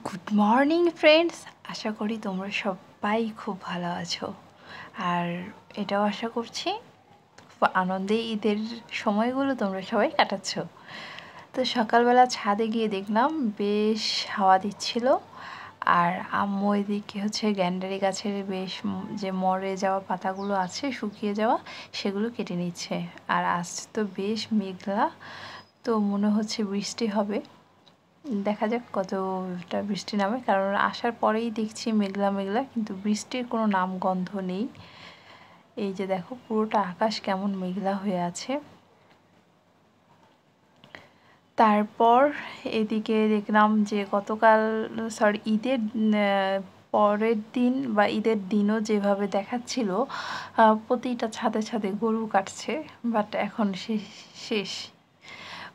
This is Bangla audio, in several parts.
গুড মর্নিং ফ্রেন্ডস, আশা করি তোমরা সবাই খুব ভালো আছো। আর এটাও আশা করছি খুব আনন্দে ঈদের সময়গুলো তোমরা সবাই কাটাচ্ছ। তো সকালবেলা ছাদে গিয়ে দেখলাম বেশ হাওয়া দিচ্ছিল, আর আম্মু এদিকে হচ্ছে গ্যান্ডারি গাছের বেশ যে মরে যাওয়া পাতাগুলো আছে শুকিয়ে যাওয়া সেগুলো কেটে নিচ্ছে। আর আজ তো বেশ মেঘলা, তো মনে হচ্ছে বৃষ্টি হবে। দেখা যাক কতটা বৃষ্টি নামে, কারণ আসার পরেই দেখছি মেঘলা মেঘলা, কিন্তু বৃষ্টির কোনো নামগন্ধ নেই। এই যে দেখো পুরোটা আকাশ কেমন মেঘলা হয়ে আছে। তারপর এদিকে দেখলাম যে গতকাল ঈদের পরের দিন বা ঈদের দিনও যেভাবে দেখাচ্ছিল প্রতিটা ছাদে ছাদে গরু কাটছে, বাট এখন শেষ।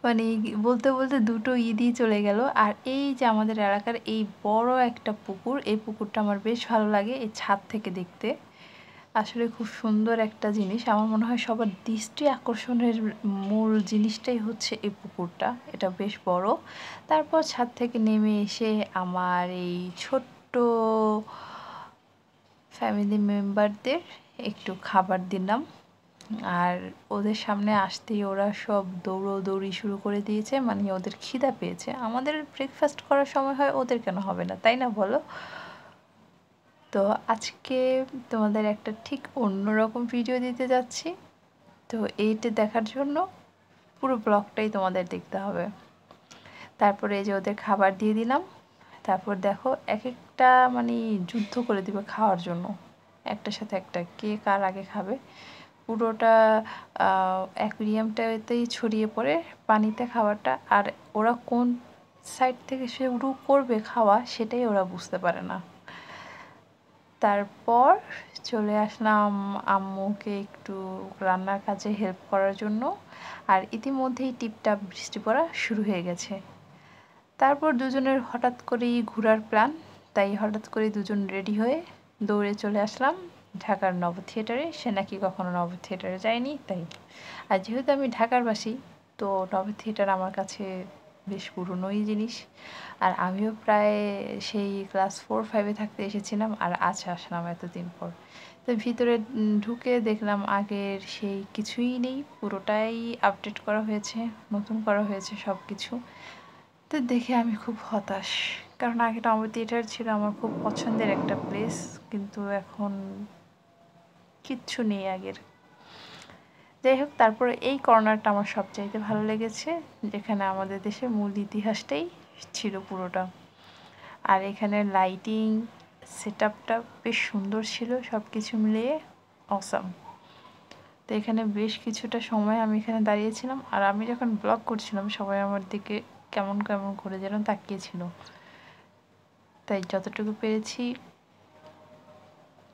মানে বলতে বলতে দুটো ঈদই চলে গেল। আর এই যে আমাদের এলাকার এই বড় একটা পুকুর, এই পুকুরটা আমার বেশ ভালো লাগে এই ছাদ থেকে দেখতে। আসলে খুব সুন্দর একটা জিনিস। আমার মনে হয় সবার দৃষ্টি আকর্ষণের মূল জিনিসটাই হচ্ছে এই পুকুরটা, এটা বেশ বড়। তারপর ছাদ থেকে নেমে এসে আমার এই ছোট্ট ফ্যামিলি মেম্বারদের একটু খাবার দিলাম। আর ওদের সামনে আসতেই ওরা সব দৌড়োদৌড়ি শুরু করে দিয়েছে, মানে ওদের খিদা পেয়েছে। আমাদের ব্রেকফাস্ট করার সময় হয়, ওদের কেন হবে না, তাই না বলো? তো আজকে তোমাদের একটা ঠিক অন্যরকম ভিডিও দিতে যাচ্ছি। তো এইটা দেখার জন্য পুরো ব্লগটাই তোমাদের দেখতে হবে। তারপরে এই যে ওদের খাবার দিয়ে দিলাম। তারপর দেখো এক একটা মানে যুদ্ধ করে দিবে খাওয়ার জন্য, একটার সাথে একটা, কে কার আগে খাবে। পুরোটা অ্যাকুরিয়ামটাতেই ছড়িয়ে পড়ে পানিতে খাবারটা, আর ওরা কোন সাইড থেকে শুরু করবে খাওয়া সেটাই ওরা বুঝতে পারে না। তারপর চলে আসলাম আম্মুকে একটু রান্নার কাজে হেল্প করার জন্য। আর ইতিমধ্যেই টিপটাপ বৃষ্টি পড়া শুরু হয়ে গেছে। তারপর দুজনের হঠাৎ করেই ঘোরার প্ল্যান, তাই হঠাৎ করে দুজন রেডি হয়ে দৌড়ে চলে আসলাম ঢাকার নব থিয়েটারে। সে নাকি কখনো নব থিয়েটারে যায়নি, তাই। আর যেহেতু আমি ঢাকারবাসী, তো নব থিয়েটার আমার কাছে বেশ পুরনোই জিনিস। আর আমিও প্রায় সেই ক্লাস 4-5-এ থাকতে এসেছিলাম, আর আজ আসলাম এতদিন পর। তো ভিতরে ঢুকে দেখলাম আগের সেই কিছুই নেই, পুরোটাই আপডেট করা হয়েছে, নতুন করা হয়েছে সব কিছু। তো দেখে আমি খুব হতাশ, কারণ আগে নব থিয়েটার ছিল আমার খুব পছন্দের একটা প্লেস, কিন্তু এখন কিচ্ছু নেই আগের। যাই হোক, তারপরে এই কর্নারটা আমার সবচাইতে ভালো লেগেছে, যেখানে আমাদের দেশের মূল ইতিহাসটাই ছিল পুরোটা। আর এখানে লাইটিং সেটআপটা বেশ সুন্দর ছিল, সব কিছু মিলিয়ে অসাম। তো এখানে বেশ কিছুটা সময় আমি এখানে দাঁড়িয়েছিলাম, আর আমি যখন ব্লগ করছিলাম সবাই আমার দিকে কেমন কেমন করে যেন তাকিয়েছিল। তাই যতটুকু পেরেছি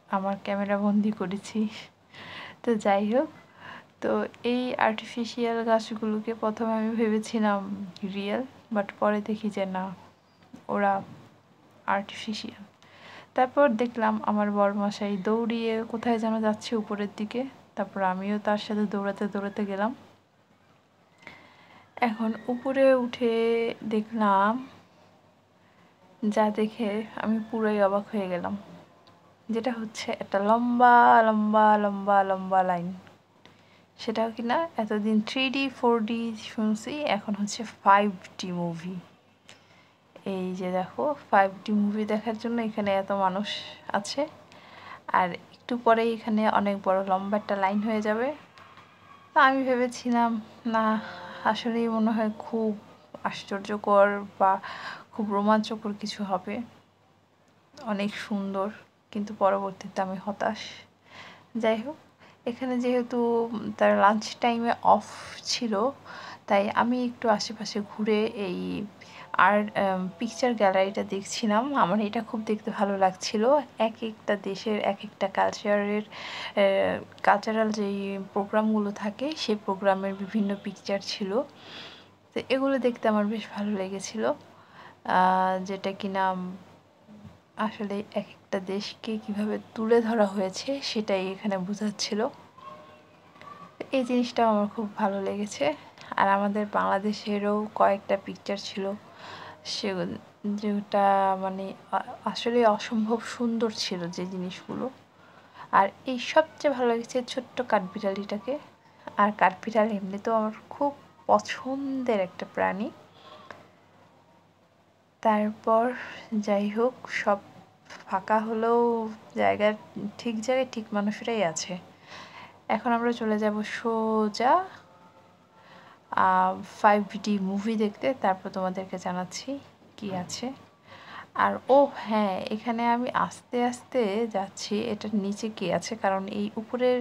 আমার ক্যামেরা বন্দি করেছি। তো যাই হোক, তো এই আর্টিফিশিয়াল গাছগুলোকে প্রথমে আমি ভেবেছিলাম রিয়েল, বাট পরে দেখি যে না, ওরা আর্টিফিশিয়াল। তারপর দেখলাম আমার বড়মশাই দৌড়িয়ে কোথায় যেন যাচ্ছে উপরের দিকে, তারপর আমিও তার সাথে দৌড়াতে দৌড়াতে গেলাম। এখন উপরে উঠে দেখলাম, যা দেখে আমি পুরোই অবাক হয়ে গেলাম, যেটা হচ্ছে একটা লম্বা লম্বা লম্বা লম্বা লাইন। সেটাও কিনা এতদিন 3D 4D শুনছি, এখন হচ্ছে 5D মুভি। এই যে দেখো 5D মুভি দেখার জন্য এখানে এত মানুষ আছে, আর একটু পরেই এখানে অনেক বড় লম্বা একটা লাইন হয়ে যাবে। তো আমি ভেবেছিলাম না, আসলেই মনে হয় খুব আশ্চর্যকর বা খুব রোমাঞ্চকর কিছু হবে, অনেক সুন্দর। কিন্তু পরবর্তীতে আমি হতাশ। যাই হোক, এখানে যেহেতু তার লাঞ্চ টাইমে অফ ছিল, তাই আমি একটু আশেপাশে ঘুরে এই আর্ট পিকচার গ্যালারিটা দেখছিলাম। আমার এটা খুব দেখতে ভালো লাগছিল। এক একটা দেশের এক একটা কালচারাল যেই প্রোগ্রামগুলো থাকে সেই প্রোগ্রামের বিভিন্ন পিকচার ছিল। তো এগুলো দেখতে আমার বেশ ভালো লেগেছিল, যেটা কিনা আসলে এক একটা দেশকে কিভাবে তুলে ধরা হয়েছে সেটাই এখানে বোঝাচ্ছিল। এই জিনিসটাও আমার খুব ভালো লেগেছে। আর আমাদের বাংলাদেশেরও কয়েকটা পিকচার ছিল, সেগুলো যেটা মানে আসলে অসম্ভব সুন্দর ছিল যে জিনিসগুলো। আর এই সবচেয়ে ভালো লেগেছে ছোট্ট কাঠবিড়ালিটাকে। আর কাঠবিড়াল এমনিতেও আমার খুব পছন্দের একটা প্রাণী। তারপর যাই হোক, সব ফাঁকা হলেও জায়গার ঠিক জায়গায় ঠিক মানুষরাই আছে। এখন আমরা চলে যাব সোজা 5D মুভি দেখতে, তারপর তোমাদেরকে জানাচ্ছি কি আছে। আর ও হ্যাঁ, এখানে আমি আস্তে আস্তে যাচ্ছি এটার নিচে কি আছে, কারণ এই উপরের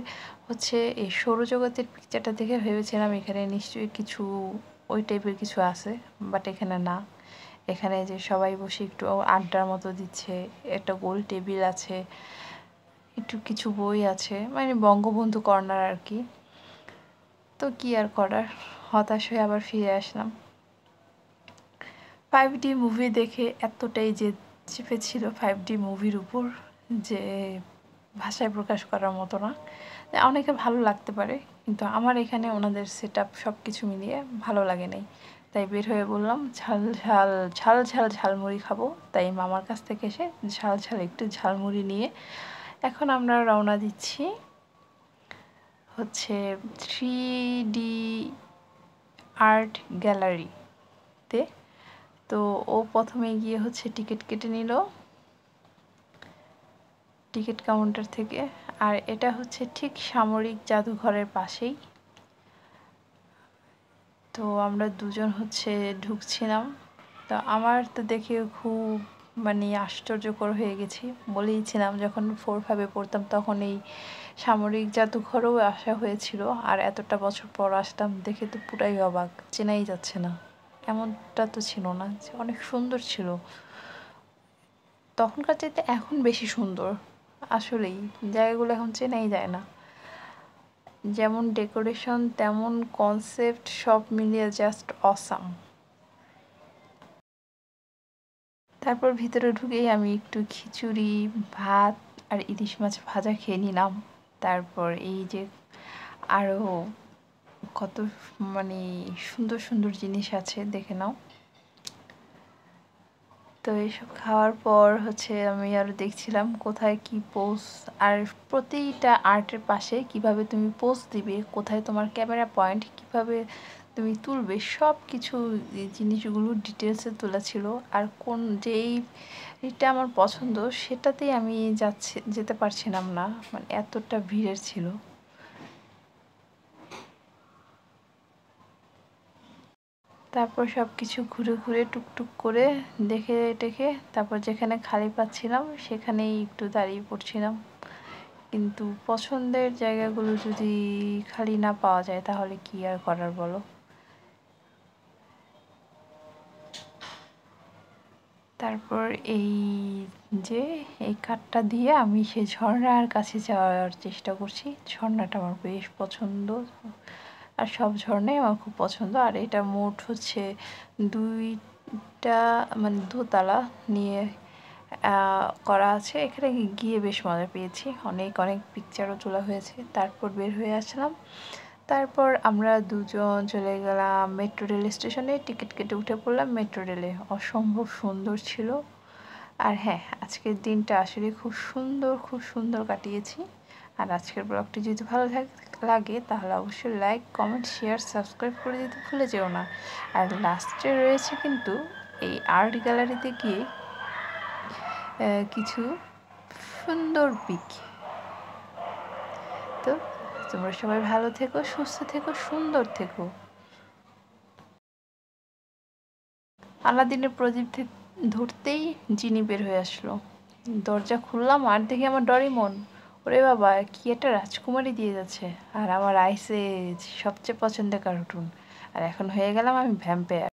হচ্ছে এই সৌরজগতের পিকচারটা দেখে ভেবেছিলাম এখানে নিশ্চয়ই কিছু ওই টাইপের কিছু আছে, বাট এখানে না। এখানে যে সবাই বসে একটু আড্ডার মতো দিচ্ছে, একটা গোল টেবিল আছে, একটু কিছু বই আছে, মানে বঙ্গবন্ধু কর্নার আর কি। তো কি আর করার, হতাশ হয়ে আবার ফিরে আসলাম। 5D মুভি দেখে এতটাই যে চেপেছিল 5D মুভির উপর যে ভাষায় প্রকাশ করার মতো না। অনেকে ভালো লাগতে পারে, কিন্তু আমার এখানে ওনাদের সেট আপ সব কিছু মিলিয়ে ভালো লাগে নাই। তাই বের হয়ে বললাম ঝাল ঝাল ঝাল ঝাল ঝালমুড়ি খাবো। তাই মামার কাছ থেকে এসে ঝাল ঝাল একটু ঝালমুড়ি নিয়ে এখন আমরা রওনা দিচ্ছি হচ্ছে 3D আর্ট গ্যালারিতে। তো ও প্রথমে গিয়ে হচ্ছে টিকিট কেটে নিল টিকিট কাউন্টার থেকে। আর এটা হচ্ছে ঠিক সামরিক জাদুঘরের পাশেই। তো আমরা দুজন হচ্ছে ঢুকছিলাম। তো আমার তো দেখে খুব মানে আশ্চর্যকর হয়ে গেছি। বলেইছিলাম যখন 4-5-এ পড়তাম তখন এই সামরিক জাদুঘরেও আসা হয়েছিল, আর এতটা বছর পর আসতাম দেখে তো পুরাই অবাক, চেনাই যাচ্ছে না। এমনটা তো ছিল না, অনেক সুন্দর ছিল তখনকার চাইতে, এখন বেশি সুন্দর। আসলেই জায়গাগুলো এখন চেনাই যায় না, যেমন ডেকোরেশন তেমন কনসেপ্ট সব মিলিয়ে জাস্ট অসাম। তারপর ভিতরে ঢুকেই আমি একটু খিচুড়ি, ভাত আর ইলিশ মাছ ভাজা খেয়ে নিলাম। তারপর এই যে আরও কত মানে সুন্দর সুন্দর জিনিস আছে দেখে নাও। তো এইসব খাওয়ার পর হচ্ছে আমি আরও দেখছিলাম কোথায় কি পোজ, আর প্রতিটা আর্টের পাশে কিভাবে তুমি পোজ দিবে, কোথায় তোমার ক্যামেরা পয়েন্ট, কিভাবে তুমি তুলবে, সব কিছু জিনিসগুলো ডিটেলসে তোলা ছিল। আর কোন যেইটা আমার পছন্দ সেটাতেই আমি যেতে পারছিলাম না, মানে এতটা ভিড়ের ছিল। তারপর সব কিছু ঘুরে ঘুরে টুকটুক করে দেখে টেখে তারপর যেখানে খালি পাচ্ছিলাম সেখানেই একটু দাঁড়িয়ে পড়ছিলাম। কিন্তু পছন্দের জায়গাগুলো যদি খালি না পাওয়া যায় তাহলে কি আর করার বলো। তারপর এই যে এই কার্ডটা দিয়ে আমি সেই ঝর্ণার কাছে যাওয়ার চেষ্টা করছি। ঝর্ণাটা আমার বেশ পছন্দ, আর সব ঝর্ণাই আমার খুব পছন্দ। আর এটা মোট হচ্ছে 2টা মানে দোতলা নিয়ে করা আছে। এখানে গিয়ে বেশ মজা পেয়েছি, অনেক অনেক পিকচারও তোলা হয়েছে। তারপর বের হয়ে আসলাম। তারপর আমরা দুজন চলে গেলাম মেট্রো রেল স্টেশনে, টিকিট কেটে উঠে পড়লাম মেট্রো রেলে। অসম্ভব সুন্দর ছিল। আর হ্যাঁ, আজকের দিনটা আসলে খুব সুন্দর কাটিয়েছি। আর আজকের ব্লগটি যদি ভালো লাগে তাহলে অবশ্যই লাইক, কমেন্ট, শেয়ার, সাবস্ক্রাইব করে দিতে ভুলে যেও না। আর লাস্টে রয়েছে কিন্তু এই আর্ট গ্যালারিতে গিয়ে কিছু সুন্দর পিক। তো তোমরা সবাই ভালো থেকো, সুস্থ থেকো, সুন্দর থেকো। আলাদিনের প্রদীপ ধরতেই জিনি বের হয়ে আসলো। দরজা খুললাম আর দেখি আমার ডরিমন। ওরে বাবা, কি একটা রাজকুমারী দিয়ে যাচ্ছে। আর আমার আইসে সবচেয়ে পছন্দের কার্টুন। আর এখন হয়ে গেলাম আমি ভ্যাম্পায়ার।